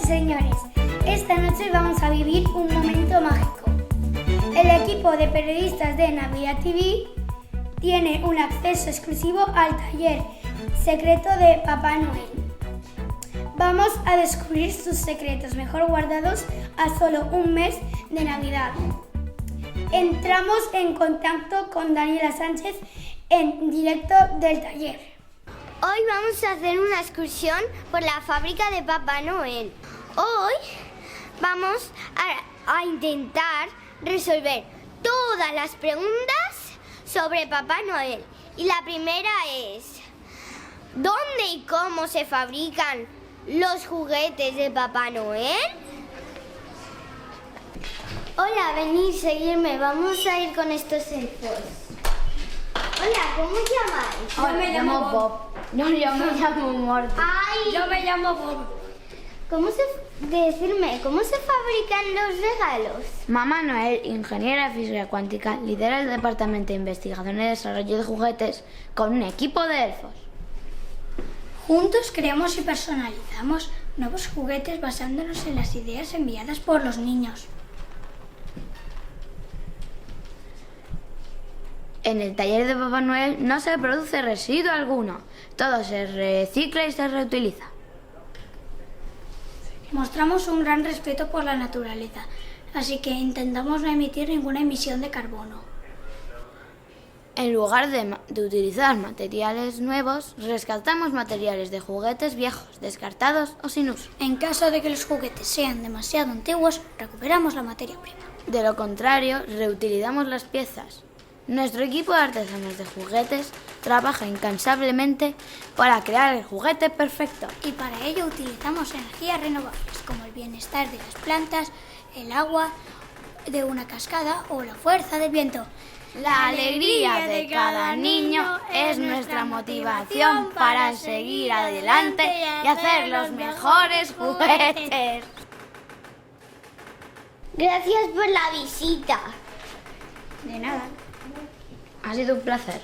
señores, esta noche vamos a vivir un momento mágico. El equipo de periodistas de Navidad TV tiene un acceso exclusivo al taller secreto de Papá Noel. Vamos a descubrir sus secretos mejor guardados a solo un mes de Navidad. Entramos en contacto con Daniela Sánchez en directo del taller. Hoy vamos a hacer una excursión por la fábrica de Papá Noel. Hoy vamos a intentar resolver todas las preguntas sobre Papá Noel. Y la primera es, ¿dónde y cómo se fabrican los juguetes de Papá Noel? Hola, venid, seguirme. Vamos a ir con estos elfos. Hola, ¿cómo os llamáis? Yo me llamo Bob. No, yo me llamo Morty. Ay, Yo me llamo Bob. ¿cómo se fabrican los regalos? Mamá Noel, ingeniera de física cuántica, lidera el departamento de investigación y desarrollo de juguetes con un equipo de elfos. Juntos creamos y personalizamos nuevos juguetes basándonos en las ideas enviadas por los niños. En el taller de Papá Noel no se produce residuo alguno. Todo se recicla y se reutiliza. Mostramos un gran respeto por la naturaleza, así que intentamos no emitir ninguna emisión de carbono. En lugar de utilizar materiales nuevos, rescatamos materiales de juguetes viejos, descartados o sin uso. En caso de que los juguetes sean demasiado antiguos, recuperamos la materia prima. De lo contrario, reutilizamos las piezas. Nuestro equipo de artesanos de juguetes trabaja incansablemente para crear el juguete perfecto. Y para ello utilizamos energías renovables, como el bienestar de las plantas, el agua de una cascada o la fuerza del viento. La alegría de cada niño es nuestra motivación para seguir adelante y hacer los mejores juguetes. Gracias por la visita. De nada. Ha sido un placer.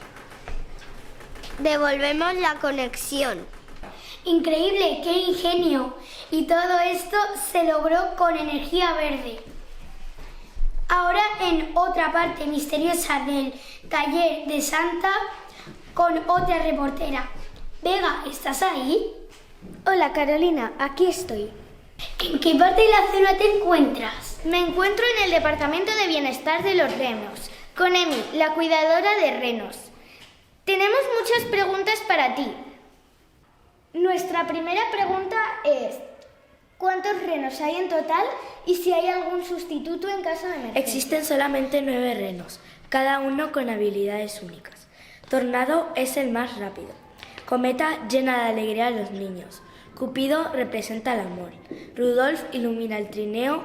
Devolvemos la conexión. Increíble, qué ingenio. Y todo esto se logró con energía verde. Ahora en otra parte misteriosa del taller de Santa con otra reportera. Vega, ¿estás ahí? Hola Carolina, aquí estoy. ¿En qué parte de la zona te encuentras? Me encuentro en el departamento de bienestar de los renos, con Emi, la cuidadora de renos. Tenemos muchas preguntas para ti. Nuestra primera pregunta es, ¿cuántos renos hay en total y si hay algún sustituto en caso de emergencia? Existen solamente 9 renos, cada uno con habilidades únicas. Tornado es el más rápido. Cometa llena de alegría a los niños. Cupido representa el amor. Rudolf ilumina el trineo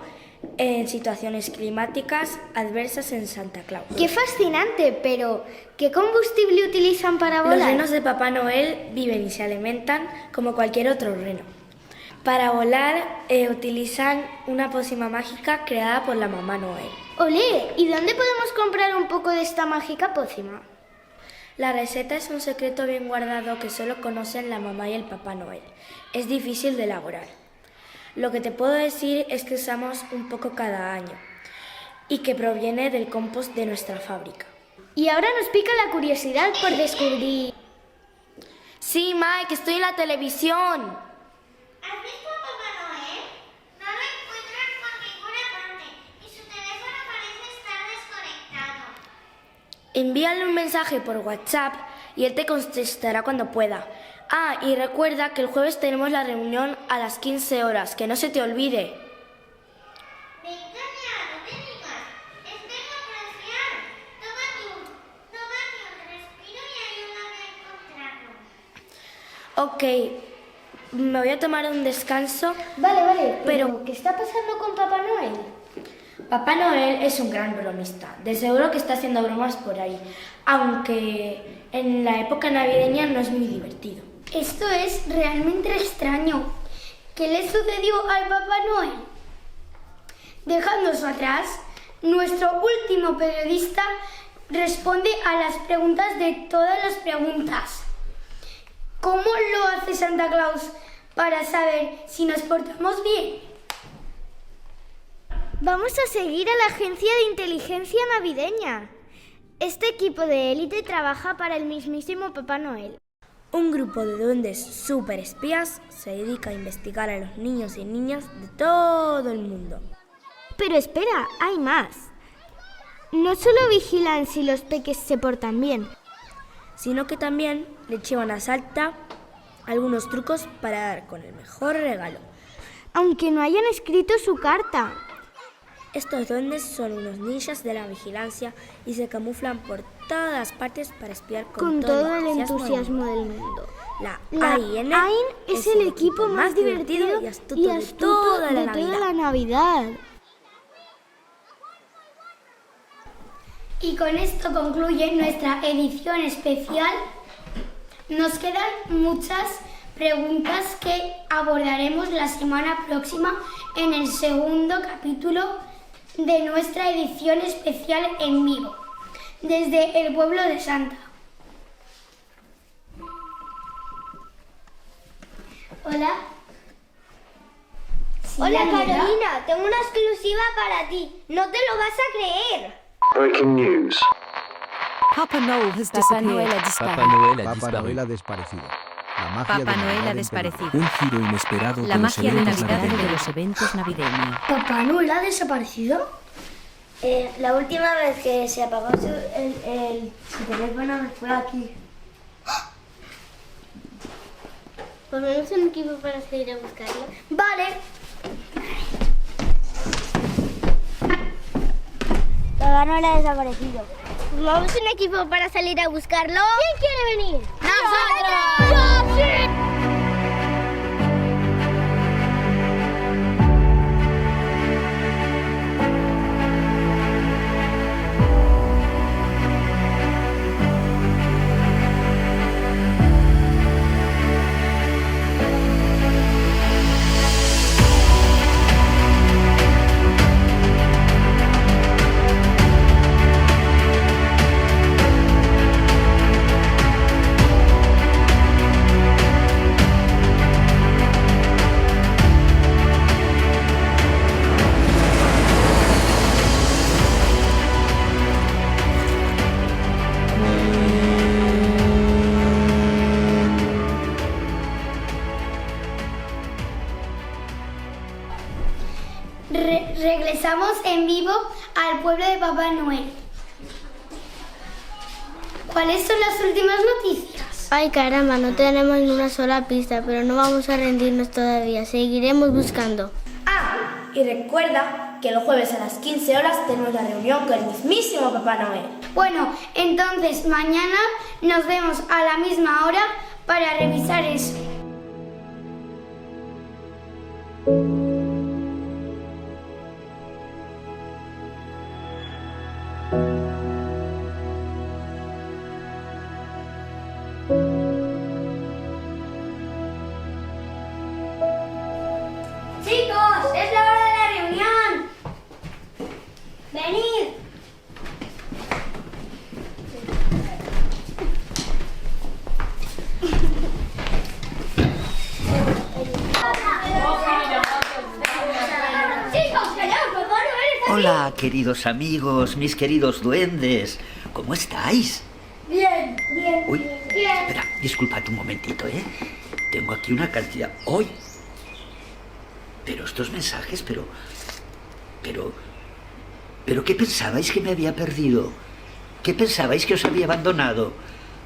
en situaciones climáticas adversas en Santa Claus. ¡Qué fascinante! Pero, ¿qué combustible utilizan para volar? Los renos de Papá Noel viven y se alimentan como cualquier otro reno. Para volar utilizan una pócima mágica creada por la Mamá Noel. ¡Olé! ¿Y dónde podemos comprar un poco de esta mágica pócima? La receta es un secreto bien guardado que solo conocen la mamá y el Papá Noel. Es difícil de elaborar. Lo que te puedo decir es que usamos un poco cada año y que proviene del compost de nuestra fábrica. Y ahora nos pica la curiosidad por descubrir... Sí, Mike, estoy en la televisión. ¿Has visto a Papá Noel? No lo encuentras por ninguna parte y su teléfono parece estar desconectado. Envíale un mensaje por WhatsApp y él te contestará cuando pueda. Ah, y recuerda que el jueves tenemos la reunión a las 15 horas, que no se te olvide. Venga ya, no te digas. Espera para respirar. Toma un respiro y ayúdame a encontrarlo. Ok, me voy a tomar un descanso. Vale, Pero- ¿qué está pasando con Papá Noel? Papá Noel es un gran bromista. De seguro que está haciendo bromas por ahí, aunque en la época navideña no es muy divertido. Esto es realmente extraño. ¿Qué le sucedió al Papá Noel? Dejándonos atrás, nuestro último periodista responde a las preguntas de todas las preguntas. ¿Cómo lo hace Santa Claus para saber si nos portamos bien? Vamos a seguir a la Agencia de Inteligencia Navideña. Este equipo de élite trabaja para el mismísimo Papá Noel. Un grupo de duendes super espías se dedica a investigar a los niños y niñas de todo el mundo. Pero espera, hay más. No solo vigilan si los peques se portan bien, sino que también le chivan a Santa algunos trucos para dar con el mejor regalo. aunque no hayan escrito su carta. Estos duendes son unos ninjas de la vigilancia y se camuflan por todas partes para espiar Con todo el entusiasmo del mundo. La AIN es el equipo más divertido y astuto de toda la Navidad. Y con esto concluye nuestra edición especial. Nos quedan muchas preguntas que abordaremos la semana próxima en el segundo capítulo de nuestra edición especial en vivo, desde el pueblo de Santa. Hola. Hola Carolina, tengo una exclusiva para ti. No te lo vas a creer. Breaking news. Papá Noel has Papá Noel disappeared. ha Papá disparado. Noel ha desaparecido. La magia Papá de Noel Navidad ha en desaparecido. Un giro inesperado La de los magia de eventos Navidad de navideños. los eventos navideños. ¿Papá Noel ha desaparecido? La última vez que se apagó el teléfono fue aquí. ¿Ponemos un equipo para salir a buscarlo? Vale. Papá Noel ha desaparecido. ¿Formamos un equipo para salir a buscarlo? ¿Quién quiere venir? ¡Nosotros! ¡Yo sí! Regresamos en vivo al pueblo de Papá Noel. ¿Cuáles son las últimas noticias? Ay caramba, no tenemos ni una sola pista, pero no vamos a rendirnos todavía. Seguiremos buscando. Y recuerda que los jueves a las 15 horas tenemos la reunión con el mismísimo Papá Noel. Bueno, entonces mañana nos vemos a la misma hora para revisar eso. Chicos, es la hora de la reunión. Venid. Chicos, callaos, Papá Noel está aquí. Hola, queridos amigos, mis queridos duendes. ¿Cómo estáis? Bien, bien, Uy, bien. espera, disculpad un momentito, ¿eh? Tengo aquí una cantidad... ¡Hoy! Pero estos mensajes, pero... ¿Qué pensabais que me había perdido? ¿Qué pensabais que os había abandonado?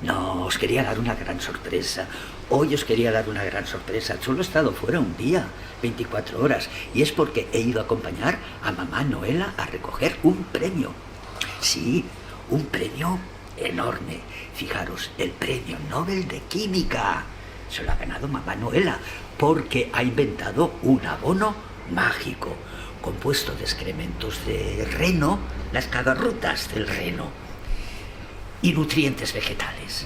No, os quería dar una gran sorpresa. Hoy os quería dar una gran sorpresa. Solo he estado fuera un día, 24 horas. Y es porque he ido a acompañar a mamá Noela a recoger un premio. Sí, un premio enorme. Fijaros, el premio Nobel de Química. Se lo ha ganado mamá Noela porque ha inventado un abono mágico compuesto de excrementos de reno, las cagarrutas del reno, y nutrientes vegetales.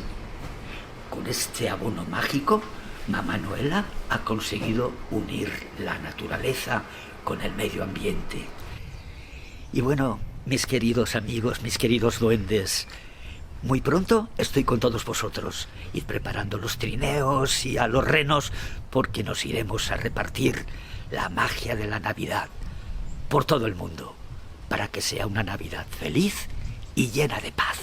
Con este abono mágico, mamá Noela ha conseguido unir la naturaleza con el medio ambiente. Y bueno, mis queridos amigos, mis queridos duendes, muy pronto estoy con todos vosotros, ir preparando los trineos y a los renos, porque nos iremos a repartir la magia de la Navidad. por todo el mundo, para que sea una Navidad feliz y llena de paz.